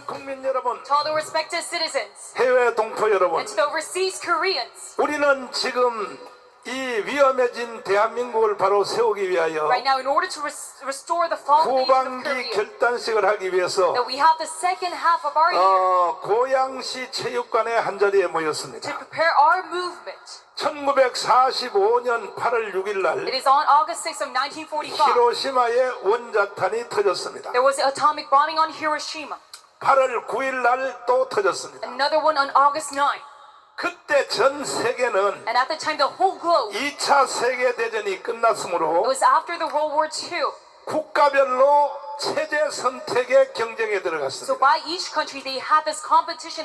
국민 여러분, To all the respected citizens 해외 동포 여러분, and to the overseas Koreans, 우리는 지금 이 위험해진 대한민국을 바로 세우기 위하여 right now, in order to restore the fallen nation of 후반기 Korea, 결단식을 하기 위해서 that we have the second half of our year 고양시 체육관의 한자리에 to 모였습니다. prepare our movement. 1945년 8월 6일 날 It is on August 6th of 1945. 히로시마에 원자탄이 터졌습니다. There was an atomic bombing on Hiroshima. 8월 9일 날 또 터졌습니다. Another one on August 9th. 그때 전 세계는 And at the time, the whole globe, 2차 세계대전이 it 끝났으므로 was after the World War II. 국가별로 체제 선택의 경쟁에 So 들어갔습니다. by each country, they had this competition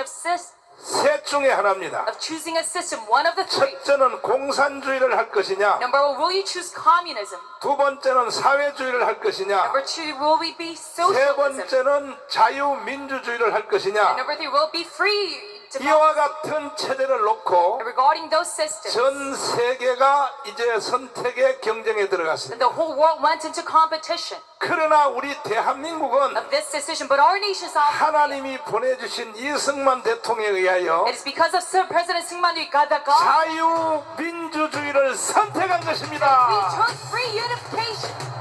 셋 중에 하나입니다. of choosing a system, one of the three. 첫째는 공산주의를 할 것이냐, Number one, will you choose communism? 두 번째는 사회주의를 할 것이냐, Number two, will we be 세 socialism? 번째는 자유민주주의를 할 And 것이냐. number three, will it be free? 이와 같은 체제를 놓고 Regarding those systems, 전 세계가 이제 선택의 경쟁에 and 들어갔습니다. the whole world went into competition 그러나 우리 대한민국은 of this decision. But our nation, South Korea, 하나님이 보내주신 이승만 대통령에 의하여 it is because of Sir President Syngman Rhee that God 자유민주주의를 선택한 we 것입니다. took free unification.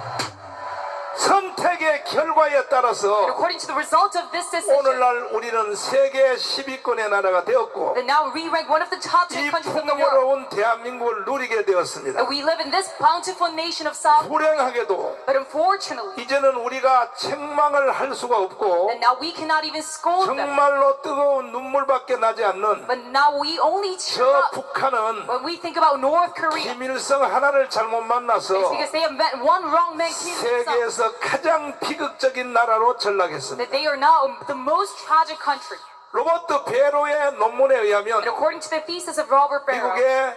선택의 결과에 And 따라서 according to the result of this decision, 오늘날 우리는 세계 10위권의 나라가 되었고 then now we rank one of the top 10 이 countries in the world. 풍요로운 대한민국을 누리게 되었습니다. And we live in this bountiful nation of South Korea. 불행하게도 But unfortunately, 이제는 우리가 책망을 할 수가 없고 and now we cannot even scold them. 정말로 뜨거운 눈물밖에 나지 않는 But now we only cheer 저 up 북한은 when we think about North Korea. 김일성 하나를 잘못 It's 만나서 because they have met one wrong man, Kim Il-sung, 세계에서 가장 비극적인 나라로 전락했습니다. that they are now the most tragic country. 로버트 베로의 논문에 의하면 And according to the thesis of Robert Barrow, 미국의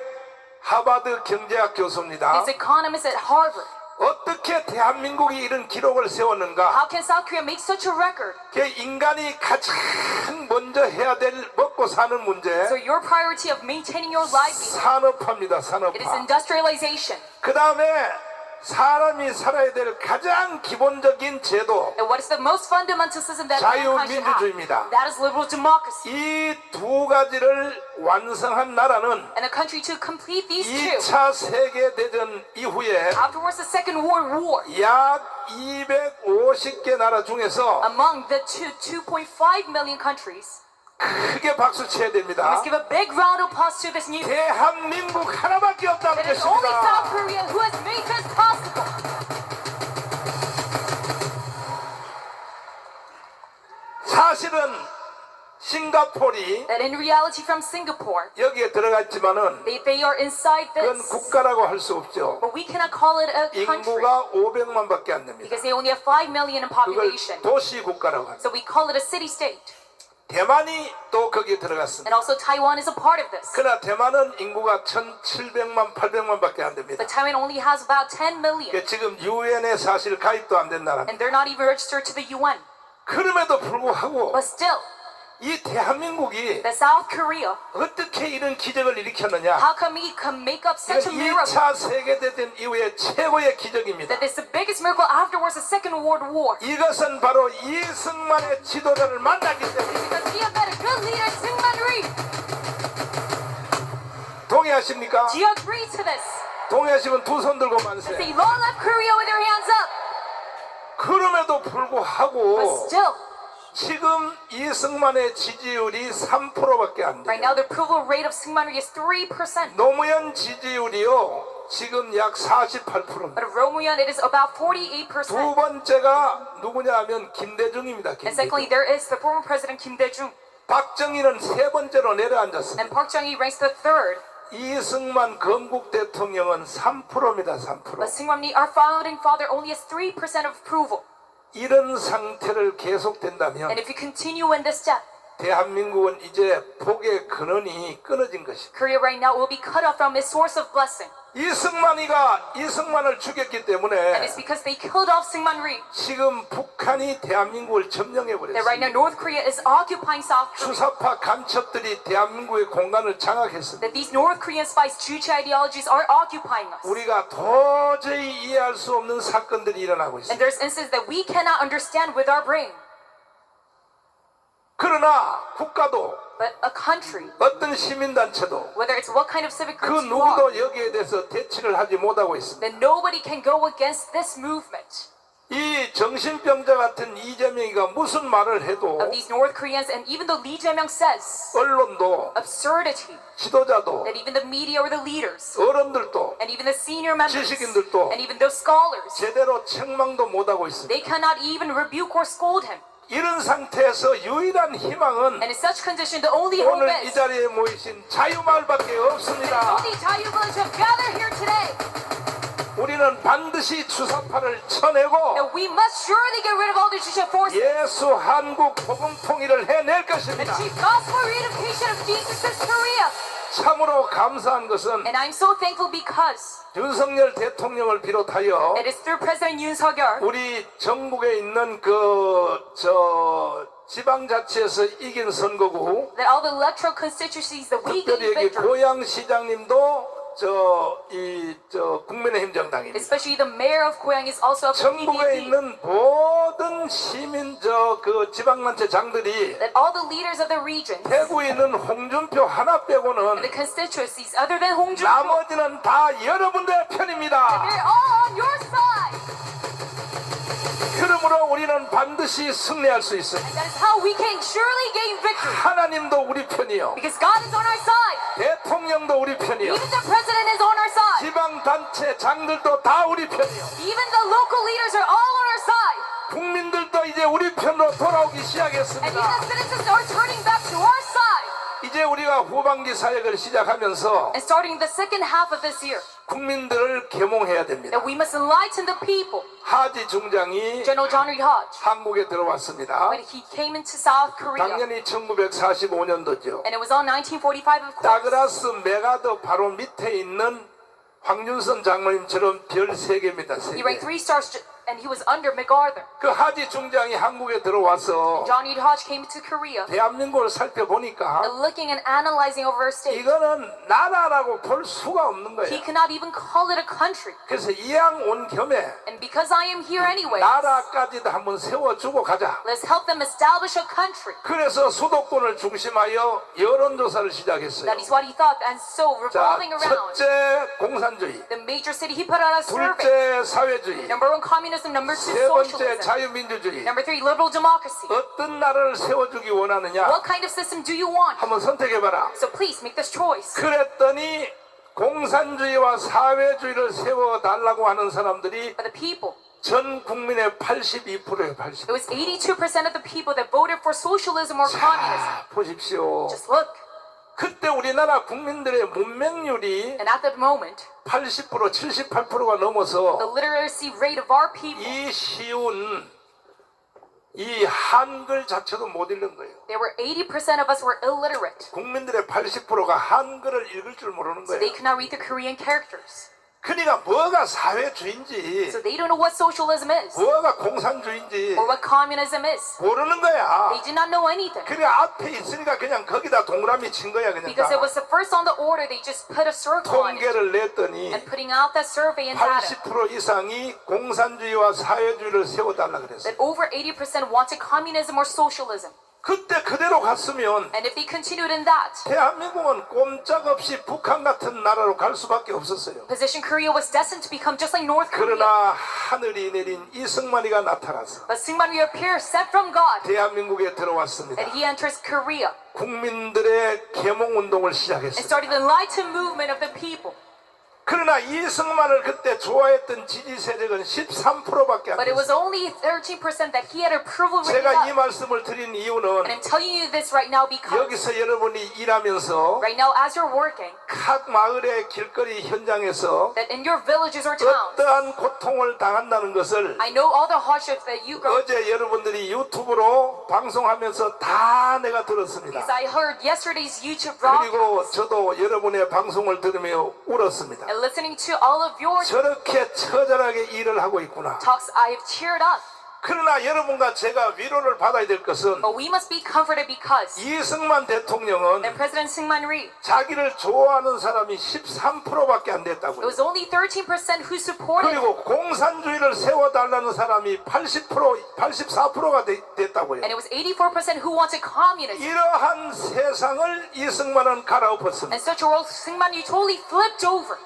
하버드 경제학 교수입니다. he's an economist at Harvard. 어떻게 대한민국이 이런 기록을 세웠는가? How can South Korea make such a record? 그 인간이 가장 먼저 해야 될 먹고 사는 문제, So your priority of maintaining your livelihood, 산업화입니다. it is 산업화. industrialization. 그 다음에 사람이 살아야 될 가장 기본적인 제도, And what is the most fundamental system that mankind should have? 자유민주주의입니다. That is liberal democracy. 이 두 가지를 완성한 나라는 And a country to complete these two, 2차 세계대전 이후에 afterwards the Second World War, 약 250개 나라 중에서 among the 2.5 million countries, 크게 박수 쳐야 됩니다. let's give a big round of applause to this new. 대한민국 하나밖에 없다는 It is only South 것입니다. Korea who has made this possible. 사실은 싱가포르이 That in reality, from Singapore, 여기에 들어갔지만은 they are inside 그건 this, 국가라고 할 수 없죠. but we cannot call it a country 인구가 500만밖에 안 됩니다. because they only have 5 million in 그걸 population. 도시 국가라고 합니다. So we call it a city-state. 대만이 또 거기에 And 들어갔습니다. also Taiwan is a part of this. 그러나 대만은 인구가 1,700만, 800만밖에 안 됩니다. But Taiwan only has about 10 million. 그게 지금 유엔에 사실 가입도 안 된 나라입니다. And they're not even registered to the UN. 그럼에도 불구하고 But still, 이 대한민국이 the South Korea, 어떻게 이런 기적을 일으켰느냐? how come we can make up such a 이건 miracle? 2차 세계대전 이후에 최고의 기적입니다. That is the biggest miracle afterwards the Second World War. 이것은 바로 이승만의 지도자를 만났기 때문에 Because we have met a good leader, Syngman Rhee. 동의하십니까? Do you agree to this? 동의하시면 두 손 들고 만세. Say long live Korea with your hands up. 그럼에도 But 불구하고 still, 지금 이승만의 지지율이 3%밖에 안 right 돼요. now the approval rate of Syngman Rhee is 3%. 노무현 지지율이요 지금 약 48%입니다. But of Romuan, it is about 두 48%. 번째가 누구냐 하면 김대중입니다. And secondly, 김대중. there is the former President Kim Dae-jung. 박정희는 세 번째로 내려앉았습니다. And Park Chung-hee ranks the third. 이승만 건국 대통령은 3%입니다. 3%. But Syngman Rhee, our founding father, only has 3% of approval. 이런 상태를 계속된다면 And if you continue in this step, 대한민국은 이제 복의 근원이 끊어진 것입니다. Korea right now will be cut off from its source of blessing. 이승만을 죽였기 And 때문에 it's because they killed off Syngman Rhee 지금 북한이 대한민국을 점령해 that right now 버렸습니다. North Korea is occupying South Korea. 주사파 간첩들이 대한민국의 공간을 장악했습니다. That these North Korean spies' Juche ideologies are occupying us. 우리가 도저히 이해할 수 없는 사건들이 일어나고 And 있습니다. there's instances that we cannot understand with our brain. 그러나 국가도 But a country, 어떤 시민단체도 whether it's what kind of civic 그 groups you are, 누구도 여기에 대해서 대치를 하지 못하고 있습니다. then nobody can go against this movement 이 정신병자 같은 이재명이가 무슨 말을 해도 of these North Koreans. And even though Lee Jae-myung says 언론도 absurdity, 지도자도 that even the media or the leaders, 어른들도 and even the senior members, 지식인들도 and even those scholars, 제대로 책망도 못하고 있습니다. they cannot even rebuke or scold him. 이런 상태에서 유일한 희망은 And in such condition, the only hope 오늘 이 is 자리에 모이신 자유마을밖에 없습니다. only Tayu Village have gathered here today. 우리는 반드시 주사파를 쳐내고 That we must surely get rid of all the Jusha forces 예수 한국 복음 통일을 해낼 and 것입니다. achieve gospel reunification of Jesus' Korea. 참으로 감사한 것은 And I'm so thankful because 윤석열 대통령을 비롯하여 it is through President Yoon Suk-yeol 우리 전국에 있는 지방자치에서 이긴 선거구 that all the electoral constituencies that we gained 특별히 여기 victory, 고양시장님도 국민의힘 정당입니다. especially the mayor of Goyang is also of the 전국에 PDP, 있는 모든 시민 지방단체장들이 that all the leaders of the region, 대구에 있는 홍준표 하나 빼고는 the constituencies other than Hong Joon, 나머지는 다 여러분들의 편입니다. they're all on your side. 그러므로 우리는 반드시 승리할 수 있습니다. And that is how we can surely gain victory. 하나님도 우리 편이요, Because God is on our side. 대통령도 우리 편이요, Even the president is on our side. 지방단체 장들도 다 우리 편이요, Even the local leaders are all on our side. 국민들도 이제 우리 편으로 돌아오기 And even 시작했습니다. the citizens are turning back to our side. 이제 우리가 후반기 사역을 시작하면서 And starting the second half of this year, 국민들을 계몽해야 됩니다. that we must enlighten the people. 하지 중장이 General John Reed Hodge, 한국에 들어왔습니다. when he came into South Korea, 당연히 1945년도죠. and it was on 1945 of course. 다그라스 메가더 바로 밑에 있는 황윤선 장로님처럼 별 3개입니다. He ranked 3 stars and he was under MacArthur. 그 하지 중장이 한국에 들어와서 John Reed Hodge came to Korea, 대한민국을 살펴보니까 and looking and analyzing over our state, 이거는 나라라고 볼 수가 없는 he 거예요. cannot even call it a country. 그래서 이왕 온 겸에 And because I am here anyway, 나라까지도 한번 세워주고 가자. let's help them establish a country. 그래서 수도권을 중심하여 여론조사를 시작했어요. That is what he thought. And so, 자, revolving around 첫째 공산주의, the major city, he put out a survey. 둘째 사회주의, Number 1, communism. Number 2, 세 번째 socialism. 자유민주주의. Number 3, liberal democracy. 어떤 나라를 세워주기 원하느냐? What kind of system do you want? 한번 선택해봐라. So please make this choice. 그랬더니 공산주의와 사회주의를 세워달라고 하는 사람들이 For the people, 전 국민의 82%예요. 80%. it was 82% of the people that voted for socialism or communism. 자, 보십시오. Just look. 그때 우리나라 국민들의 문맹률이 And at that moment, 80%, 78%가 넘어서 the literacy rate of our people, 이 쉬운 이 한글 자체도 못 읽는 거예요. there were 80% of us were illiterate. 국민들의 80%가 한글을 읽을 줄 모르는 So they 거예요. could not read the Korean characters. 그러니까 뭐가 사회주의인지 So they don't know what socialism is 뭐가 공산주의인지 or what communism is. 모르는 거야. They did not know anything. 그러니까 앞에 있으니까 그냥 거기다 동그라미 친 거야. 그냥 Because it 다. was the first on the order, they just put a circle on it. 통계를 냈더니 And putting out that survey and data, 80% 이상이 공산주의와 사회주의를 세워달라 그랬어요. that over 80% wanted communism or socialism. 그때 그대로 갔으면 And if they continued in that 대한민국은 꼼짝없이 북한 같은 나라로 갈 수밖에 없었어요. position, Korea was destined to become just like North Korea. 그러나 하늘이 내린 이승만이가 나타나서 But Syngman reappeared, sent from God, 대한민국에 들어왔습니다. and he enters Korea 국민들의 계몽운동을 and 시작했어요. started the enlightened movement of the people. 그러나 이승만을 그때 좋아했던 지지 세력은 13%밖에 안 But it was 됐어요. only 13% that he had approval rating 제가 이 of. 말씀을 드린 이유는 And I'm telling you this right now because 여기서 여러분이 일하면서 right now as you're working, 각 마을의 길거리 현장에서 that in your villages or towns, 어떠한 고통을 당한다는 것을 I know all the hardships that you go through. 어제 여러분들이 유튜브로 방송하면서 다 내가 들었습니다. Because I heard yesterday's YouTube broadcast 그리고 저도 여러분의 방송을 들으며 울었습니다. and listening to all of your 저렇게 처절하게 일을 하고 있구나. talks, I have cheered up. 그러나 여러분과 제가 위로를 받아야 될 것은 But we must be comforted because 이승만 대통령은 that President Syngman Rhee, 자기를 좋아하는 사람이 13%밖에 안 it 됐다고요. was only 13% who supported him. 그리고 공산주의를 세워달라는 사람이 84%가 됐다고요. And it was 84% who wanted communism. 이러한 세상을 이승만은 갈아엎었습니다. And such a world, Syngman Rhee totally flipped over.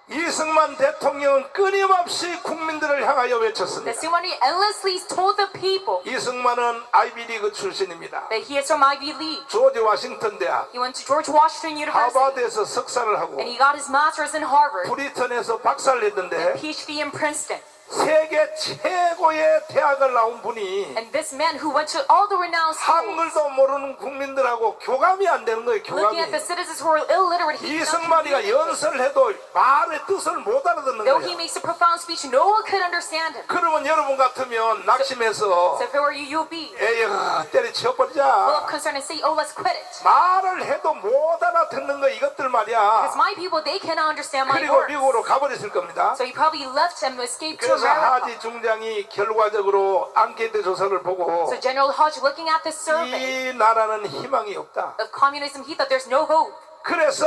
이승만 대통령은 끊임없이 국민들을 향하여 That 외쳤습니다. Syngman Rhee endlessly told the people 이승만은 아이비리그 출신입니다. that he is from Ivy League. 조지 워싱턴 대학, He went to George Washington University 하버드에서 석사를 하고 and he got his master's in Harvard, 프리턴에서 박사를 했는데 PhD in Princeton. 세계 최고의 대학을 나온 분이 And this man who went to all the renowned schools, 한글도 모르는 국민들하고 교감이 안 되는 거예요. looking at the 교감이. citizens who are illiterate, he could not 이승만이가 communicate. 연설을 해도 말의 뜻을 못 알아듣는 Though he 거예요. makes a profound speech, no one could understand him. 그러면 여러분 같으면 낙심해서 So if it were you, you'll be 에이 full 때려치워버리자. of concern and say, oh, let's quit it. 말을 해도 못 알아듣는 거 이것들 말이야. Because my people, they cannot understand my 그리고 words. 미국으로 가버렸을 겁니다. So he probably left and escaped to 그래서 하지 America. 중장이 결과적으로 앙케이트 조사를 보고 So General Hodge, looking at this survey 이 나라는 희망이 없다. of communism, he thought there's no hope. 그래서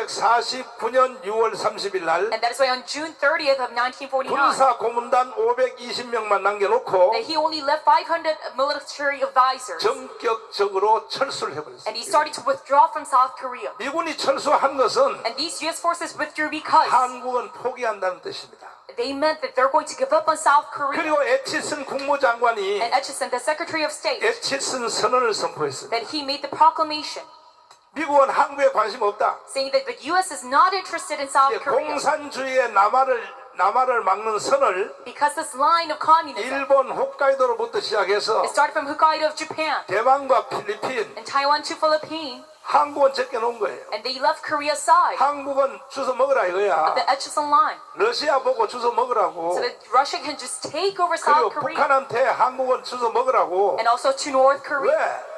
1949년 6월 30일 날 And that is why on June 30th of 1949, 군사 고문단 520명만 남겨놓고 that he only left 500 military advisors. 전격적으로 철수를 해버렸어요. And he started to withdraw from South Korea. 미군이 철수한 것은 And these US forces withdrew because 한국은 포기한다는 뜻입니다. they meant that they're going to give up on South Korea. 그리고 에치슨 국무장관이 And Etchison, the Secretary of State, 에치슨 선언을 선포했습니다. that he made the proclamation 미국은 한국에 관심 없다. saying that the US is not interested in South Korea 공산주의의 남하를 막는 선을 because this line of communism, 일본 홋카이도로부터 시작해서 it started from Hokkaido of Japan 대만과 필리핀, and Taiwan to Philippines, 한국은 제껴놓은 거예요. and they left Korea aside, 한국은 주워 먹으라 이거야. the Etchison line, 러시아 보고 주워 먹으라고. so that Russia can just take over 그리고 South Korea, 북한한테 한국은 주워 먹으라고. and also to North Korea. 왜?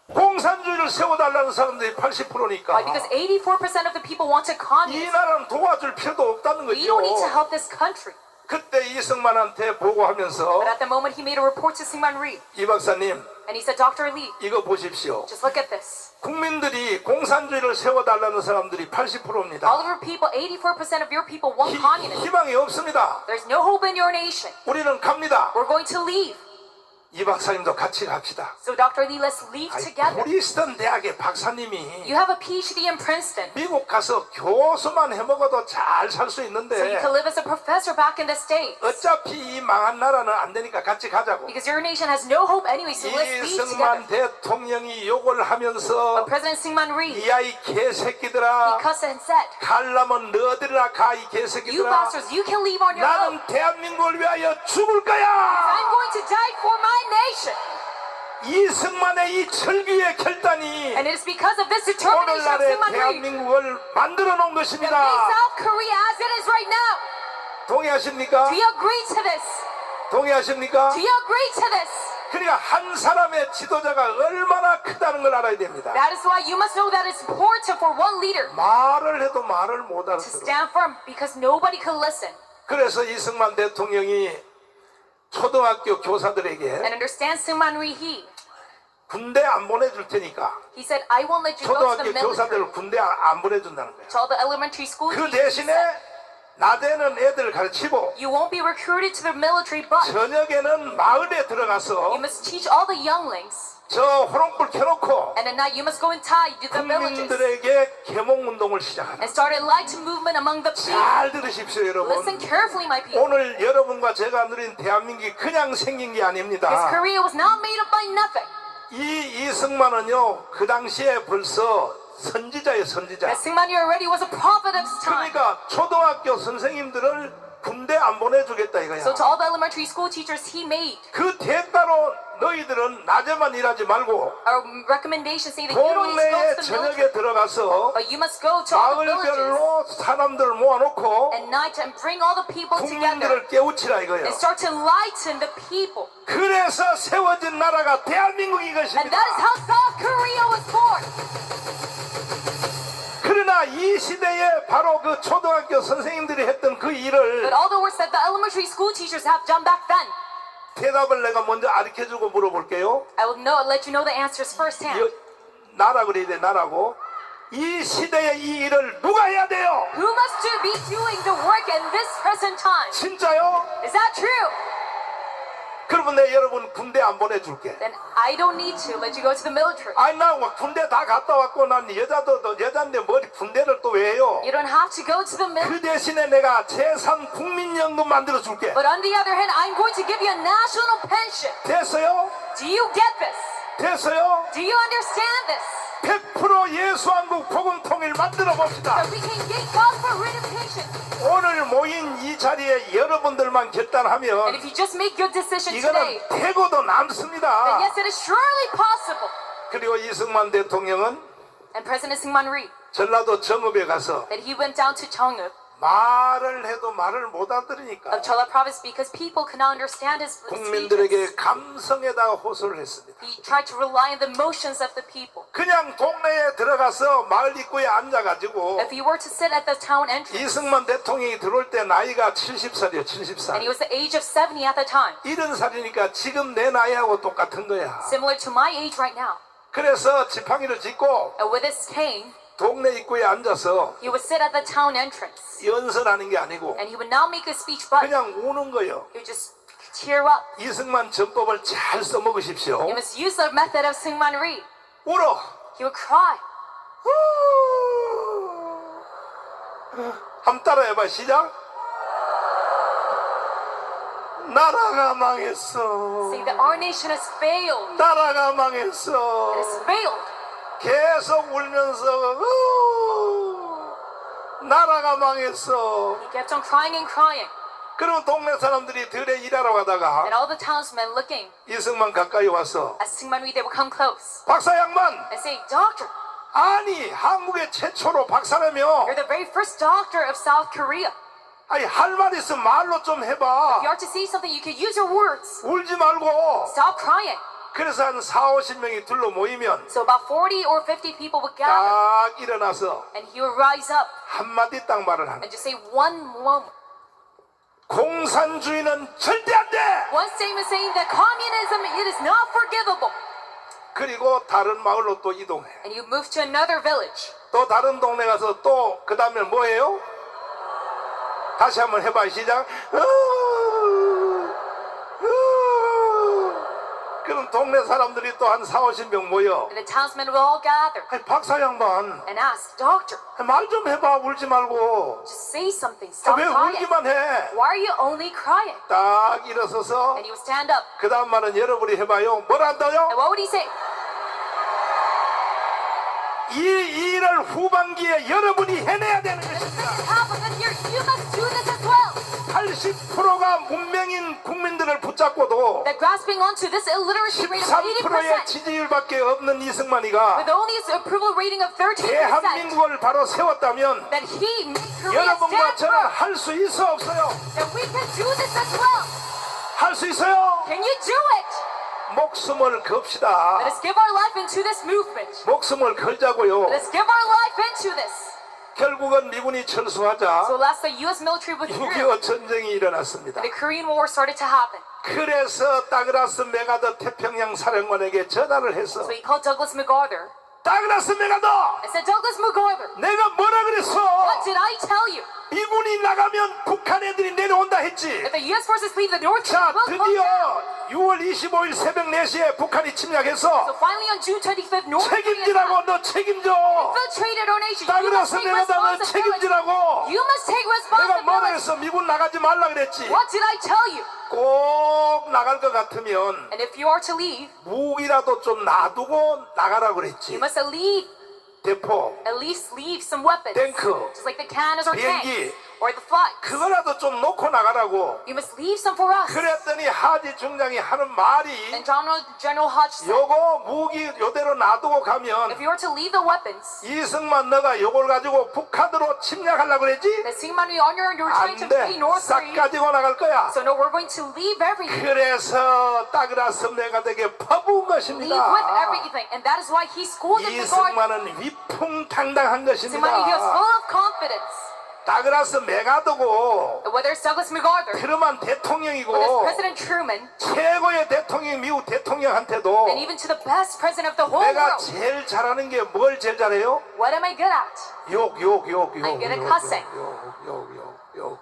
공산주의를 세워달라는 사람들이 80%니까 Why? Because 84% of the people wanted 이 communism. 나라는 도와줄 필요도 없다는 We don't need to 거죠. help this country. 그때 이승만한테 보고하면서 But at the moment, he made a report to Syngman Rhee, 이 박사님 and he said, Dr. Lee, 이거 보십시오. just look at this. 국민들이 공산주의를 세워달라는 사람들이 80%입니다. All of your people, 84% of your people want communism. 희망이 없습니다. There's no hope in your nation. 우리는 갑니다. We're going to leave. 이 박사님도 같이 갑시다. So Dr. Lee, let's leave together. 프리스턴 대학의 박사님이 You have a PhD in Princeton, 미국 가서 교수만 해먹어도 잘 살 수 so you 있는데 can live as a professor back in the States. 어차피 이 망한 나라는 안 되니까 같이 가자고. Because your nation has no hope anyway, so let's leave together. 이승만 대통령이 욕을 하면서 But President Syngman Rhee, 이 아이 개새끼들아 he cussed and said, 갈라면 너희들아 가 이 you 개새끼들아 bastards, you can leave on your own. 나는 대한민국을 위하여 죽을 거야. I'm going to die for my nation. 이승만의 이 철기의 결단이 And it is because of this determination of 오늘날의 Syngman Rhee 대한민국을 만들어 놓은 that 것입니다. made South Korea as it is right now. 동의하십니까? Do you agree to this? 동의하십니까? Do you agree to this? 그러니까 한 사람의 지도자가 얼마나 크다는 걸 알아야 됩니다. That is why you must know that it's important for one leader 말을 해도 말을 못 to 알아들어. stand firm because nobody could listen 그래서 이승만 대통령이 초등학교 교사들에게 and understand Syngman Rhee. 군대 안 보내줄 테니까 He said, I won't let you go to the 초등학교 military. 교사들을 군대 안 보내준다는 거야. To all the elementary school 그 teachers, he 대신에 said, 낮에는 애들 가르치고 you won't be recruited to the military, but 저녁에는 마을에 들어가서 you must teach all the younglings. 저 호롱불 켜놓고 And at night, you must go inside to the villages 국민들에게 계몽운동을 시작하라. and start a light movement among the people. 잘 들으십시오 여러분. Listen carefully, my people. 오늘 여러분과 제가 누린 대한민국이 그냥 생긴 게 Because 아닙니다. Korea was not made up by nothing. 이 이승만은요 그 당시에 벌써 선지자예요 선지자. As Syngman Rhee already was a prophet of his time. 그러니까 초등학교 선생님들을 군대 안 보내주겠다 이거야. So to all the elementary school teachers, he made 그 대가로 너희들은 낮에만 일하지 말고 a recommendation saying that you don't need to go 동네에 to the military, 저녁에 들어가서 but you must go to all the villages 마을별로 사람들을 모아놓고 at night and bring all the people together 국민들을 깨우치라 이거예요. and start to lighten the people. 그래서 세워진 나라가 대한민국이 And 것입니다. that is how South Korea was born. 그러나 이 시대에 바로 그 초등학교 선생님들이 했던 그 But 일을 all the works that the elementary school teachers have done back then, 대답을 내가 먼저 가르쳐주고 물어볼게요. I will let you know the answers firsthand. 나라 그래야 돼, 나라고. 이 시대의 이 일을 누가 해야 돼요? Who must be doing the work in this present time? 진짜요? Is that true? 그러면 내가 여러분 군대 안 보내줄게. Then I don't need to let you go to the military. 아니 나 군대 다 갔다 왔고 난 여자인데 머리 군대를 또 왜 해요? You don't have to go to the military. 그 대신에 내가 제3 국민연금 만들어 줄게. But on the other hand, I'm going to give you a national pension. 됐어요? Do you get this? 됐어요? Do you understand this? 100% 예수한국 복음 통일 만들어 봅시다. That we can gain gospel reunification. 오늘 모인 이 자리에 여러분들만 And 결단하면 if you just make your decision today, 이거는 되고도 then 남습니다. yes, it is surely possible. 그리고 이승만 대통령은 And President Syngman Rhee, 전라도 정읍에 가서 that he went down to Cheongguk 말을 해도 말을 못 알아들으니까 of Chola province because people could not understand his speeches. 국민들에게 감성에다가 호소를 했습니다. He tried to rely on the emotions of the people. 그냥 동네에 들어가서 마을 입구에 앉아가지고 If he were to sit at the town entrance, 이승만 대통령이 들어올 때 나이가 70살이에요. and 70살. he was the age of 70 at the time, 이런 살이니까 지금 내 나이하고 똑같은 거야. similar to my age right now. 그래서 지팡이를 짚고 And with his cane, 동네 입구에 앉아서 he would sit at the town entrance, 연설하는 게 아니고 and he would not make a speech, but 그냥 우는 거예요. he would just cheer up. 이승만 전법을 잘 써먹으십시오. You must use the method of Syngman Rhee. 울어. He would cry. 한번 따라해봐. 시작. 나라가 망했어. Say that our nation has failed. 나라가 It 망했어. has failed. 계속 울면서 나라가 망했어. He kept on crying and crying. 그럼 동네 사람들이 들에 일하러 가다가 And all the townsmen looking 이승만 가까이 와서 at Syngman Rhee, they would come close 박사 양반, and say, Doctor, 아니 한국의 최초로 박사라며. you're the very first doctor of South Korea. 아니 할 말 있으면 말로 좀 If you 해봐. are to say something, you can use your words. 울지 말고. Stop crying. 그래서 한 40~50명이 둘러 모이면 So about 40 or 50 people would gather, 딱 일어나서 and he would rise up 한마디 딱 말을 하는. and just say one moment. 공산주의는 절대 안 돼. One statement saying that communism, it is not forgivable. 그리고 다른 마을로 또 이동해. And you move to another village. 또 다른 동네 가서 또 그 다음에 뭐예요? 다시 한번 해봐. 시작. 그럼 동네 사람들이 또 한 40~50명 모여. And the townsmen would all gather 아니, 박사 양반 and ask, Doctor, 말 좀 해봐. 울지 말고. just say something. Stop 왜 crying. 울기만 해? Why are you only crying? 딱 일어서서 And he would stand up. 그 다음 말은 여러분이 해봐요. 뭐라 한다요? And what would he say? 이 일을 후반기에 여러분이 해내야 되는 This 것입니다. half of the year, you must do this as well. 80%가 문맹인 국민들을 붙잡고도 That grasping onto this illiteracy rate of 13%의 80%, 지지율밖에 없는 이승만이가 with only his approval rating of 13%, 대한민국을 바로 세웠다면 that he made Korea 여러분과 stand 저는 firm. 할 수 있어 없어요? That we can do this as well. 할 수 있어요? Can you do it? 목숨을 겁시다. Let us give our life into this movement. 목숨을 걸자고요. Let us give our life into this. 결국은 미군이 철수하자 So last the U.S. military withdrew. 6.25 전쟁이 일어났습니다. The Korean War started to happen. 그래서 다그라스 메가더 태평양 사령관에게 전화를 해서 So he called Douglas MacArthur 다그라스 메가더 and said, Douglas MacArthur, 내가 뭐라 그랬어? what did I tell you? 미군이 나가면 북한 애들이 내려온다 했지. If the U.S. forces leave the North 자, Korea, will come 드디어 down. 6월 25일 새벽 4시에 북한이 So 침략해서 finally on June 25th, North Korea 책임지라고. 너 책임져. infiltrated our nation. You must 다그라스 take 메가더 너 responsibility. 책임지라고. You must take 내가 뭐라 responsibility. 했어? 미군 나가지 말라 그랬지. What did I tell you? 꼭 나갈 것 같으면 And if you are to leave, 무기라도 좀 놔두고 나가라 you 그랬지. must 대포, at least leave some weapons. 탱크, Just like the cannons or 비행기. tanks or the flights. 그거라도 좀 놓고 나가라고. You must leave some for us. 그랬더니 하지 중장이 하는 말이 And General Hodge said, 요거 무기 요대로 놔두고 if 가면 you are to leave the weapons, 이승만 너가 요걸 가지고 북한으로 침략하려고 그랬지? that Syngman Rhee on you're trying to 안 돼. free North 싹 Korea. 가지고 나갈 거야. So no, we're going to leave everything. 그래서 다그라스 메가더에게 퍼부은 Leave 것입니다. with everything. And that is why he scolded MacArthur. 이승만은 위풍당당한 Syngman Rhee, he was 것입니다. full of confidence. 다그라스 메가더고 whether it's Douglas MacArthur, 트루만 whether it's 대통령이고 President Truman, 최고의 대통령 미국 대통령한테도 and even to the best president of the whole 내가 world, 제일 잘하는 게 뭘 제일 잘해요? what am I good at? 욕. I'm good at cussing. 욕.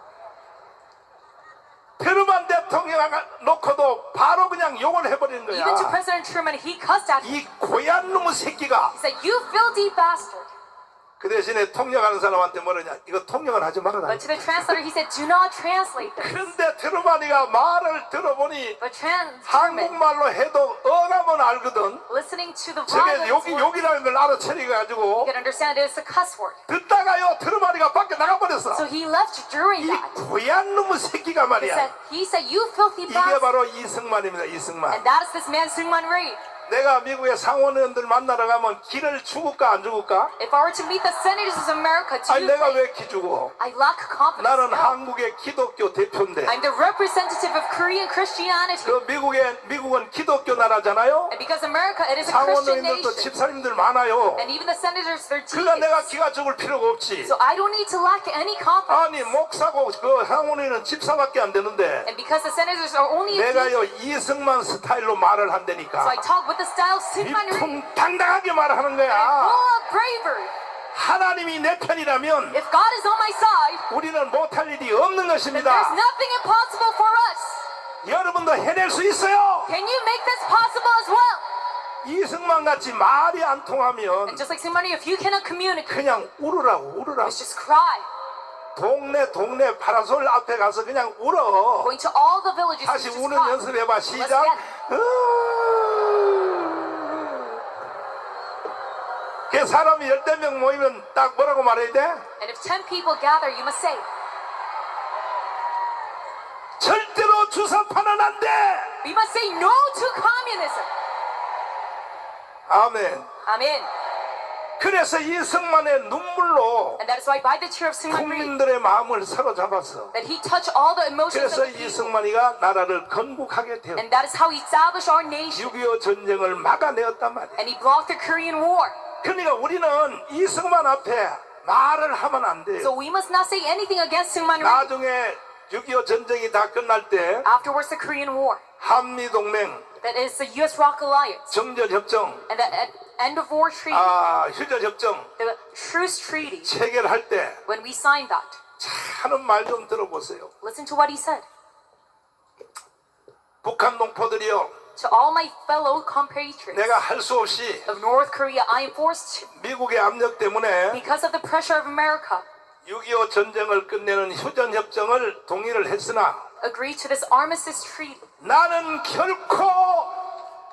트루만 대통령 놓고도 바로 그냥 욕을 해버리는 거야. Even to President Truman, he cussed at him. 이 고얀 놈의 새끼가. He said, "You filthy bastard." 그 대신에 통역하는 사람한테 뭐라냐? 이거 통역을 하지 말아라. But to the translator, he said, "Do not translate this." 그런데 트루만이가 말을 들어보니 But Truman, 한국말로 해도 어감은 알거든. listening to the 저게 violence, he 욕이라는 걸 알아차려가지고 could understand it as a cuss word. 듣다가요 트루만이가 밖에 나가버렸어. So he left during 이 that. 고얀 놈의 새끼가 말이야. He said, "You filthy 이게 bastard." 바로 이승만입니다. 이승만. And that is this man, Syngman Rhee. 내가 미국의 상원의원들 만나러 가면 길을 죽을까 안 죽을까? If I were to meet the senators of America, do 아니 you 내가 think 왜 기 주고? I lack confidence? 나는 No. 한국의 기독교 대표인데. I'm the representative of Korean Christianity. 그 미국은 기독교 나라잖아요. And because America, it is a Christian 상원의원들도 nation. 집사님들 많아요. And even the senators, they're 그러니까 내가 deacons. 기가 죽을 필요가 없지. So I don't need to lack any confidence. 아니 목사고 그 상원의원은 집사밖에 안 되는데 And because the senators are only a deacon, 내가요 이승만 스타일로 말을 so 한다니까. I talk with the style of Syngman Rhee. 당당하게 말하는 Full 거야. of bravery. 하나님이 내 편이라면 If God is on my side, 우리는 못할 일이 없는 then there's 것입니다. nothing impossible for us. 여러분도 해낼 수 있어요. Can you make this possible as well? 이승만 같이 말이 안 통하면 And just like Syngman Rhee, if you cannot communicate, 그냥 울으라고. let's just cry. 동네 파라솔 앞에 가서 그냥 울어. Going to all the villages, 다시 just 우는 cry. 연습해봐. 시작. 그 사람이 10명 모이면 딱 뭐라고 말해야 돼? And if 10 people gather, you must say, 절대로 주사파는 안 돼. we must say no to communism. 아멘. Amen. 그래서 이승만의 눈물로 And that is why by the tear of Syngman Rhee, 국민들의 마음을 사로잡았어. that he touched all the emotions 그래서 of the people. 이승만이가 나라를 건국하게 되었고 And that is how he established our nation. 6.25 전쟁을 막아내었단 말이야. And he blocked the Korean War. 그러니까 우리는 이승만 앞에 말을 하면 안 돼요. So we must not say anything against Syngman Rhee. 나중에 6.25 전쟁이 다 끝날 때 Afterwards, the Korean War. 한미동맹 That is the U.S.-ROC alliance. 정전협정, And the end of war treaty. 휴전협정 The truce treaty. 체결할 때 When we signed that. 하는 말 좀 들어보세요. Listen to what he said. 북한 동포들이요, To all my fellow compatriots 내가 할 수 없이 of North Korea, I am forced to, 미국의 압력 때문에 because of the pressure of America, 6.25 전쟁을 끝내는 휴전협정을 동의를 했으나 agree to this armistice treaty. 나는 결코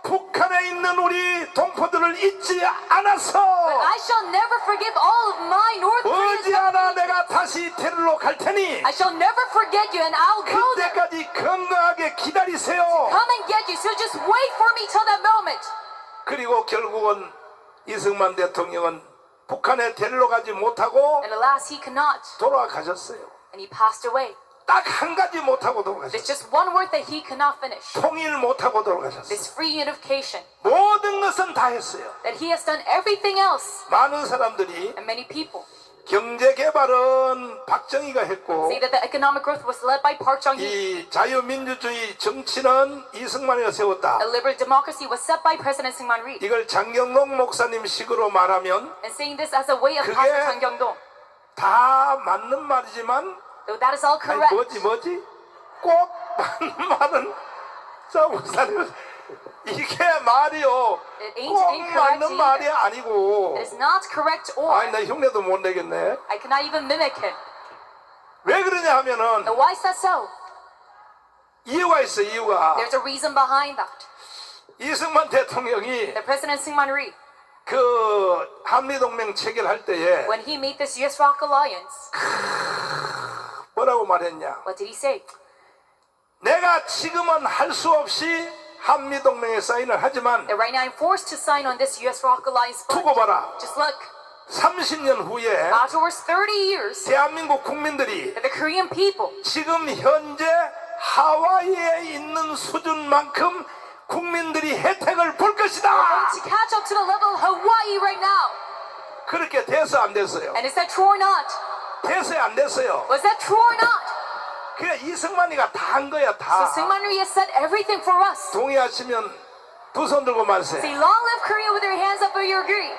북한에 있는 우리 동포들을 잊지 않았어. I shall never forgive all of my North Korean 머지않아 내가 다시 테러로 갈 테니 I shall never forget you and I'll go there. 그때까지 건강하게 기다리세요. Come and get you, so just wait for me till that moment. 그리고 결국은 이승만 대통령은 북한에 데리러 가지 못하고 And alas, he cannot. 돌아가셨어요. And he passed away. 딱 한 가지 못하고 There's 돌아가셨어요. just one word that he cannot finish. 통일 못하고 돌아가셨어요. This free unification. 모든 것은 다 했어요. That he has done everything else. 많은 사람들이 And many people 경제 개발은 박정희가 했고 say that the economic growth was led by Park Chung-hee. 이 자유민주주의 정치는 이승만이가 세웠다. A liberal democracy was set by President Syngman Rhee. 이걸 장경록 목사님 식으로 말하면 And saying this as a way of 그게- Pastor Chang Kyung-dong. 다 맞는 말이지만 Though that is all 아니 correct. 뭐지? 꼭 맞는 말은 자 목사님 이게 말이요 It ain't 꼭 incorrect 맞는 말이 either. 아니고 It is not correct or 아니 나 흉내도 못 내겠네. I cannot even mimic him. 왜 그러냐 하면은 And why is that so? 이유가 있어. 이유가 There's a reason behind that. 이승만 대통령이 The President Syngman Rhee, 그 한미동맹 체결할 때에 when he made this U.S.-ROC alliance, 뭐라고 말했냐? what did he say? 내가 지금은 할 수 없이 한미동맹에 사인을 하지만 That right now I'm forced to sign on this U.S.-ROC alliance. But 두고 봐라. just look, 30년 후에 afterwards 30 years, 대한민국 국민들이 that the Korean people 지금 현재 하와이에 있는 수준만큼 국민들이 혜택을 볼 are going 것이다. to catch up to the level of Hawaii right now. 그렇게 돼서 안 됐어요. And is that true or not? 됐어요 안 됐어요? Was that true or not? 그래 이승만이가 다 한 거야 So 다. Syngman Rhee has said everything for us. 동의하시면 두 손 들고 말세. Say long live Korea with your hands up if you agree.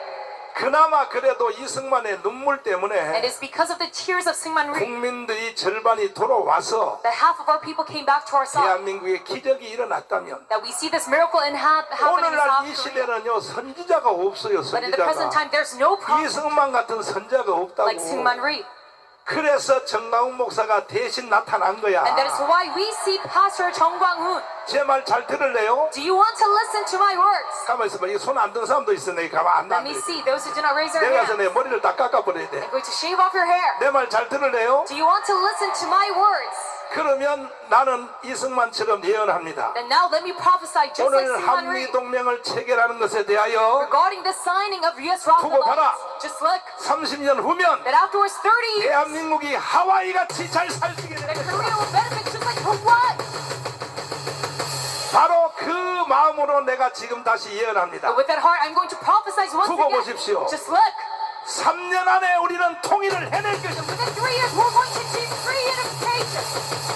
그나마 그래도 이승만의 눈물 And 때문에 it's because of the tears of Syngman Rhee 국민들이 절반이 돌아와서 that half of our people came back to our side. 대한민국에 기적이 일어났다면 That we see this miracle happening in 오늘날 South 이 Korea. 시대는요 선지자가 없어요. But in the present 선지자가 time, there's no prophet 이승만 같은 선자가 없다고. like Syngman Rhee. 그래서 정강훈 목사가 대신 나타난 거야. And that is why we see Pastor Chung Kwang-hoon. 제 말 잘 들을래요? Do you want to listen to my words? 가만 있어봐. 이 손 안 든 사람도 있어. 내 가만 안 Let me 놔. see those who do not raise their 내가 가서 hands. 내 머리를 다 깎아버려야 돼. I'm going to shave off your hair. 내 말 잘 들을래요? Do you want to listen to my words? 그러면 나는 이승만처럼 예언합니다. Then now let me prophesy just like 오늘 Syngman Rhee 한미 동맹을 체결하는 것에 대하여 regarding the signing of U.S. Rock 두고 봐라. Alliance. Just look 30년 후면 that afterwards 30 years, 대한민국이 하와이 같이 잘 살게 that 되는 Korea 것이다. will benefit just like Hawaii. 바로 그 마음으로 내가 지금 다시 예언합니다. But with that heart, I'm going to prophesy once 두고 again. 보십시오. Just look. 3년 안에 우리는 통일을 해낼 것입니다. Within 3 years, we're going to achieve free unification.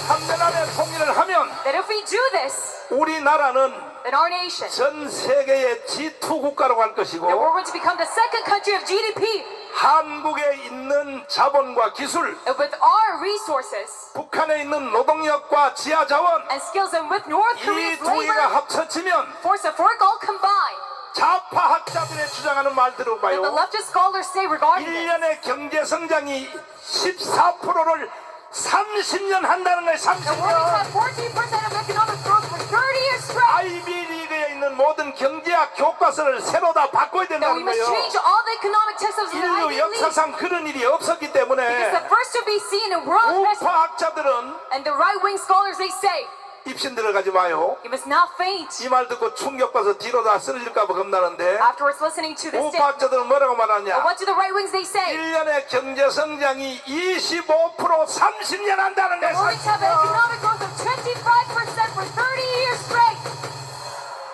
3년 안에 통일을 하면 That if we do this, 우리나라는 then our nation, 전 세계의 G2 국가로 갈 that we're 것이고 going to become the second country of GDP. 한국에 있는 자본과 기술, And with our resources 북한에 있는 노동력과 지하자원 and skills, and with North 이 Korea's 두 개가 labor, 합쳐지면 force of work all combined, 좌파학자들의 주장하는 말 that the 들어봐요. leftist scholars say regarding this, 1년의 경제 성장이 14%를 30년 한다는 거예요. that we're going to 30년. have 14% of economic growth for 30 years straight. 아이비리그에 있는 모든 경제학 교과서를 새로 다 바꿔야 That we 된다는 must 거예요. change all the economic textbooks of the 인류 Ivy League. 역사상 그런 일이 없었기 It's 때문에 the first to be seen in world history. 우파학자들은 And the right-wing scholars, they say, 입신 들어가지 마요. you must not faint. 이 말 듣고 충격받아서 뒤로 다 쓰러질까 봐 겁나는데 Afterwards, listening to this statement, 우파학자들은 뭐라고 말하냐. what do the right-wings, they say? 1년의 경제 성장이 25% 30년 한다는 We're 거예요. going to have an economic growth of 25% for 30 years straight.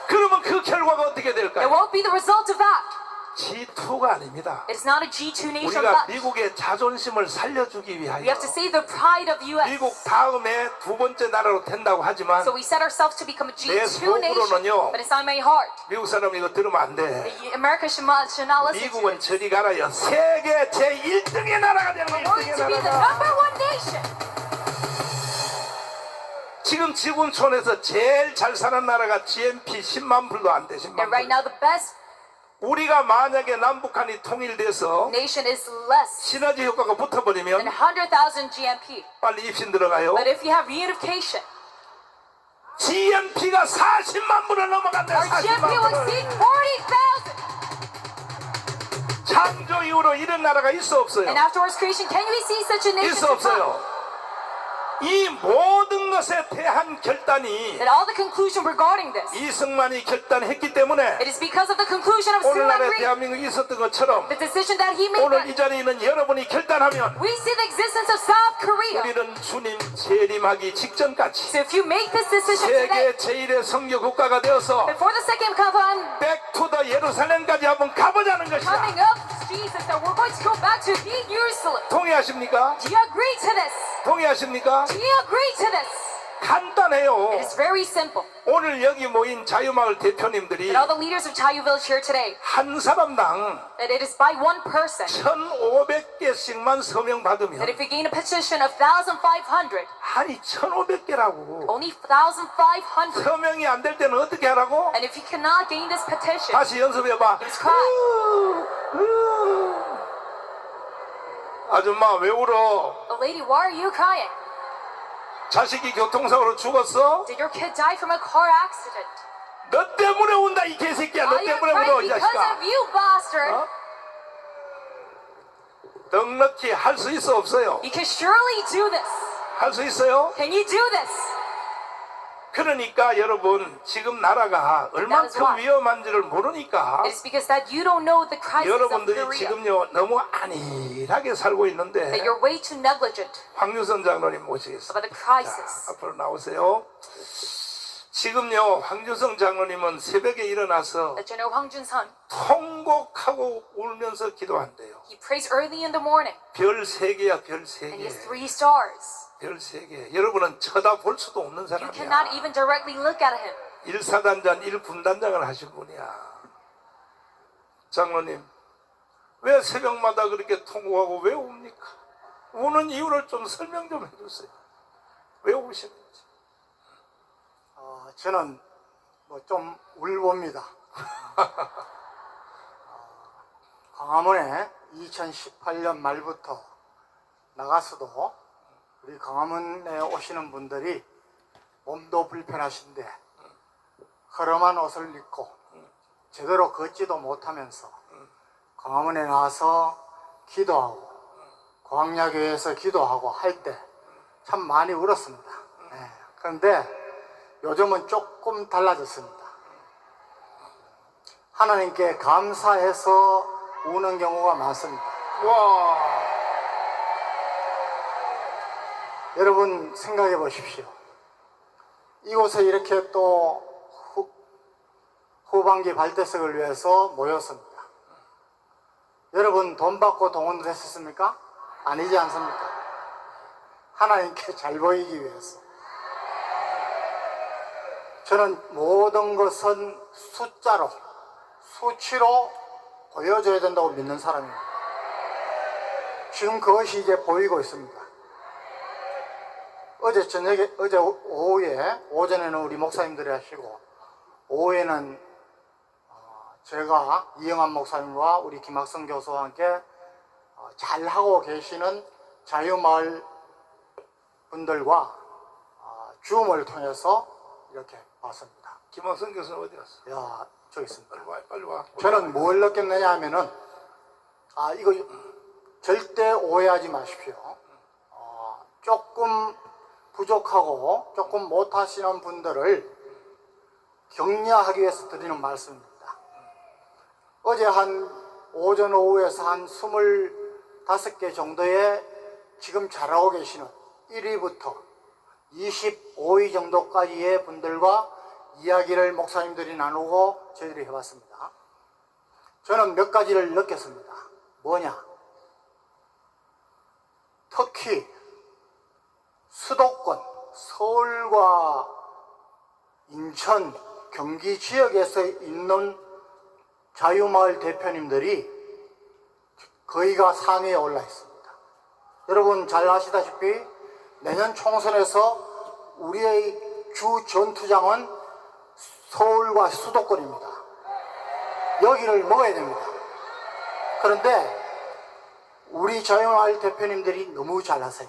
그러면 그 결과가 어떻게 It 될까요? won't be the result of that. G2가 아닙니다. It's not a G2 nation, 우리가 but 미국의 자존심을 살려주기 we 위하여 have to save the pride of U.S. 미국 다음에 두 번째 나라로 된다고 하지만 So we set ourselves to become a 내 G2 nation, 속으로는요. but it's not in my heart. 미국 사람 이거 들으면 안 돼. America should not listen to 미국은 it. 저리 가라요. 세계 제1등의 나라가 되는 거예요. We're going 1등의 to be the 나라가. number one nation. 지금 지구촌에서 제일 잘 사는 나라가 GNP 10만 불도 안 돼. 10만 And right 불. now, the best 우리가 만약에 남북한이 통일돼서 nation is less 시너지 효과가 than 붙어버리면 100,000 GMP. 빨리 입신 들어가요. But if you have reunification, GNP가 40만 불을 넘어간다. our GMP 40만 will 불을. exceed 40,000. 창조 이후로 이런 나라가 있어 없어요? And afterwards creation, can we see such a nation 있어 to come? 없어요? 이 모든 것에 대한 결단이 That all the conclusion regarding this, 이승만이 결단했기 때문에 it is because of the conclusion of Syngman 오늘날의 Rhee, 대한민국이 있었던 것처럼 the decision that he made. 오늘 이 자리에 있는 여러분이 결단하면 We see the existence of South Korea. 우리는 주님 재림하기 직전까지 So if you make this decision today, 세계 제1의 성교 국가가 되어서 before the second come 백투더 예루살렘까지 한번 가보자는 coming 것이다. up, Jesus, that we're going to go back to Jerusalem. 동의하십니까? Do you agree to this? 동의하십니까? Do you agree to this? 간단해요. It is very simple. 오늘 여기 모인 자유마을 대표님들이 That all the leaders of Chayu Village here today, 한 사람당 that it is by one person, 1,500개씩만 서명 that 받으면 if you gain a petition of 1,500, 아니 1,500개라고 only 1,500, 서명이 안 될 때는 어떻게 하라고? and if you cannot gain this petition, 다시 연습해봐. It's cry. 아줌마 왜 울어? oh lady, why are you crying? 자식이 교통사고로 죽었어? Did your kid die from a car accident? 너 때문에 운다 이 개새끼야. 너 Are you 때문에 울어 crying 이 because 자식아. of you, bastard? 어? 넉넉히 할 수 있어 없어요? You can surely do this. 할 수 있어요? Can you do this? 그러니까 여러분 지금 나라가 That is 얼만큼 why. 위험한지를 모르니까 It is because that you don't know the crisis of 여러분들이 Korea. 지금요 너무 안일하게 살고 That 있는데 you're way too negligent 황유선 장로님 모시겠습니다. about the crisis. 앞으로 나오세요. 지금요 황준성 장로님은 새벽에 일어나서 That General Hwang Jun-sun, 통곡하고 울면서 기도한대요. he prays early in the morning, 별 3개야, 별 and he has 3개. 3 stars. 별 3개. 여러분은 쳐다볼 수도 없는 You cannot 사람이야. even directly look at him. 1사단장, 1군단장을 하신 분이야. 장로님, 왜 새벽마다 그렇게 통곡하고 왜 웁니까? 우는 이유를 좀 설명 좀 해주세요. 왜 우시는지. 저는 뭐 좀 울봅니다. 광화문에 2018년 말부터 나가서도 우리 광화문에 오시는 분들이 몸도 불편하신데 허름한 옷을 입고 제대로 걷지도 못하면서 광화문에 나와서 기도하고 광야교회에서 기도하고 할 때 참 많이 울었습니다. 그런데 요즘은 조금 달라졌습니다. 하나님께 감사해서 우는 경우가 많습니다. 와, 여러분 생각해 보십시오. 이곳에 이렇게 또 후반기 발대석을 위해서 모였습니다. 여러분 돈 받고 동원을 했었습니까? 아니지 않습니까? 하나님께 잘 보이기 위해서. 저는 모든 것은 숫자로, 수치로 보여줘야 된다고 믿는 사람입니다. 지금 그것이 이제 보이고 있습니다. 어제 오후에, 오전에는 우리 목사님들이 하시고, 오후에는 제가 이영환 목사님과 우리 김학성 교수와 함께 잘 하고 계시는 자유마을 분들과 줌을 통해서 이렇게 봤습니다. 김학성 교수는 어디 갔어? 야, 저기 있습니다. 빨리 와, 빨리 와. 저는 뭘 느꼈느냐 하면은, 이거 절대 오해하지 마십시오. 조금 부족하고 조금 못하시는 분들을 격려하기 위해서 드리는 말씀입니다. 어제 오전 오후에서 한 25개 정도의 지금 잘하고 계시는 1위부터 25위 정도까지의 분들과 이야기를 목사님들이 나누고 저희들이 해봤습니다. 저는 몇 가지를 느꼈습니다. 뭐냐? 특히 수도권, 서울과 인천, 경기 지역에서 있는 자유마을 대표님들이 거의가 상위에 올라 있습니다. 여러분 잘 아시다시피 내년 총선에서 우리의 주 전투장은 서울과 수도권입니다. 여기를 먹어야 됩니다. 그런데 우리 자유마을 대표님들이 너무 잘하세요.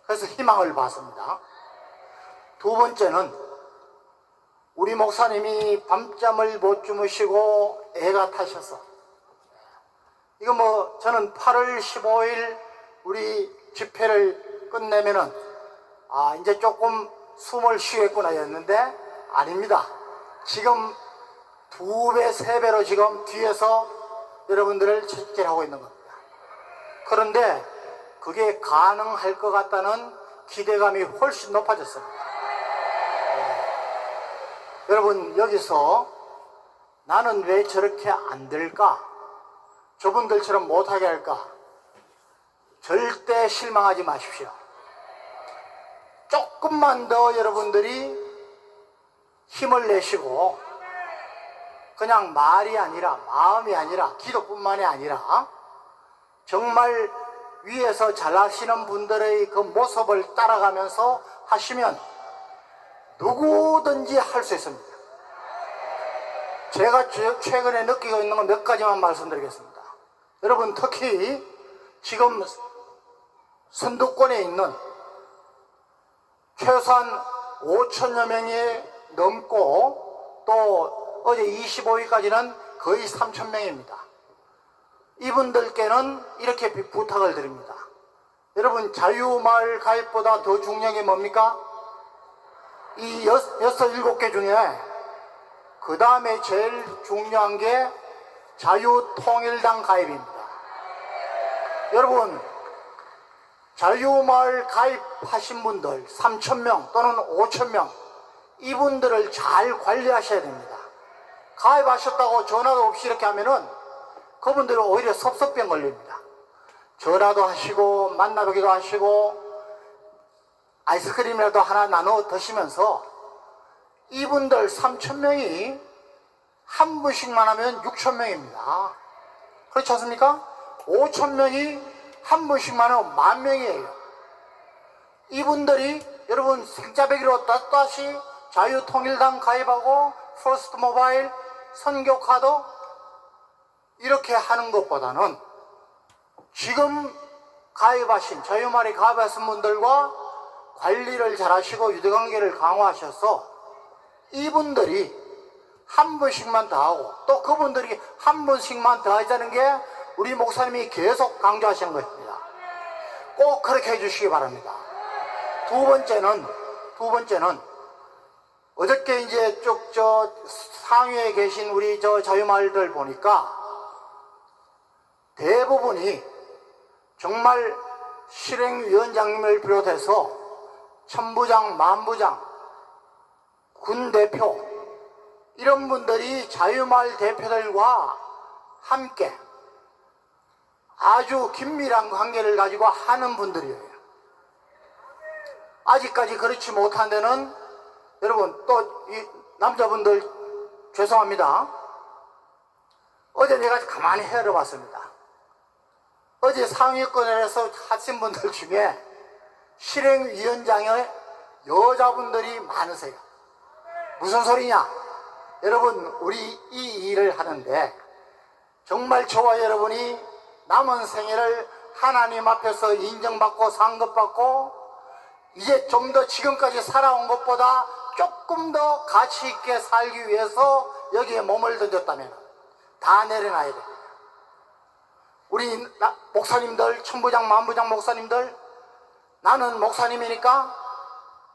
그래서 희망을 봤습니다. 두 번째는 우리 목사님이 밤잠을 못 주무시고 애가 타셔서, 이거 뭐 저는 8월 15일 우리 집회를 끝내면은 이제 조금 숨을 쉬겠구나 했는데 아닙니다. 지금 2배, 3배로 지금 뒤에서 여러분들을 채찍질하고 있는 겁니다. 그런데 그게 가능할 것 같다는 기대감이 훨씬 높아졌습니다. 여러분 여기서 나는 왜 저렇게 안 될까? 저분들처럼 못하게 할까? 절대 실망하지 마십시오. 조금만 더 여러분들이 힘을 내시고 그냥 말이 아니라 마음이 아니라 기도뿐만이 아니라 정말 위에서 잘하시는 분들의 그 모습을 따라가면서 하시면 누구든지 할 수 있습니다. 제가 최근에 느끼고 있는 건 몇 가지만 말씀드리겠습니다. 여러분 특히 지금 선두권에 있는 최소한 5천여 명이 넘고 또 어제 25위까지는 거의 3천 명입니다. 이분들께는 이렇게 부탁을 드립니다. 여러분 자유마을 가입보다 더 중요한 게 뭡니까? 이 6, 7개 중에 그 다음에 제일 중요한 게 자유통일당 가입입니다. 여러분 자유마을 가입하신 분들 3,000명 또는 5,000명 이분들을 잘 관리하셔야 됩니다. 가입하셨다고 전화도 없이 이렇게 하면은 그분들은 오히려 섭섭병 걸립니다. 전화도 하시고 만나보기도 하시고 아이스크림이라도 하나 나눠 드시면서 이분들 3,000명이 한 분씩만 하면 6,000명입니다. 그렇지 않습니까? 5,000명이 한 분씩만 하면 10,000명이에요. 이분들이 여러분 생자배기로 다시 자유통일당 가입하고 퍼스트 모바일 선교카드 이렇게 하는 것보다는 지금 가입하신 자유말에 가입하신 분들과 관리를 잘 하시고 유대관계를 강화하셔서 이분들이 한 분씩만 더 하고 또 그분들이 한 분씩만 더 하자는 게 우리 목사님이 계속 강조하시는 것입니다. 꼭 그렇게 해주시기 바랍니다. 두 번째는 어저께 이제 쭉 상위에 계신 우리 자유마을들 보니까 대부분이 정말 실행위원장님을 비롯해서 천부장, 만부장, 군 대표 이런 분들이 자유마을 대표들과 함께 아주 긴밀한 관계를 가지고 하는 분들이에요. 아직까지 그렇지 못한 데는 여러분 또 이 남자분들 죄송합니다. 어제 내가 가만히 헤아려 봤습니다. 어제 상위권에서 하신 분들 중에 실행위원장의 여자분들이 많으세요. 무슨 소리냐? 여러분 우리 이 일을 하는데 정말 저와 여러분이 남은 생애를 하나님 앞에서 인정받고 상급받고 이제 좀 더 지금까지 살아온 것보다 조금 더 가치 있게 살기 위해서 여기에 몸을 던졌다면 다 내려놔야 돼. 우리 목사님들, 천부장, 만부장 목사님들, 나는 목사님이니까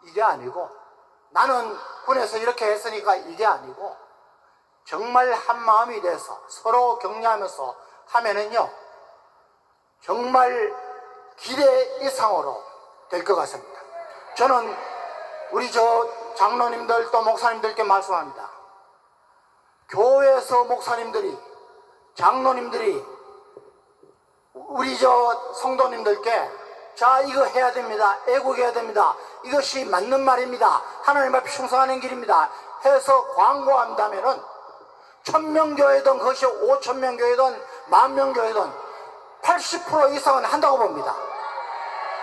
이게 아니고 나는 군에서 이렇게 했으니까 이게 아니고 정말 한 마음이 돼서 서로 격려하면서 하면은요 정말 기대 이상으로 될 것 같습니다. 저는 우리 장로님들 또 목사님들께 말씀합니다. 교회에서 목사님들이 장로님들이 우리 성도님들께 자 이거 해야 됩니다. 애국해야 됩니다. 이것이 맞는 말입니다. 하나님 앞에 충성하는 길입니다. 해서 광고한다면은 1,000명 교회든 그것이 5,000명 교회든 10,000명 교회든 80% 이상은 한다고 봅니다.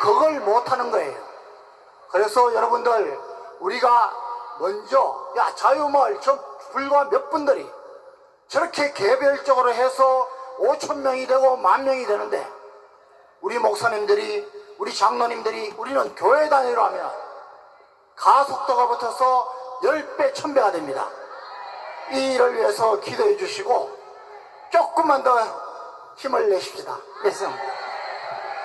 그걸 못하는 거예요. 그래서 여러분들 우리가 먼저 자유마을 불과 몇 분들이 저렇게 개별적으로 해서 5,000명이 되고 10,000명이 되는데 우리 목사님들이 우리 장로님들이 우리는 교회 단위로 하면 가속도가 붙어서 10배 1,000배가 됩니다. 이 일을 위해서 기도해 주시고 조금만 더 힘을 내십시다. 됐습니다.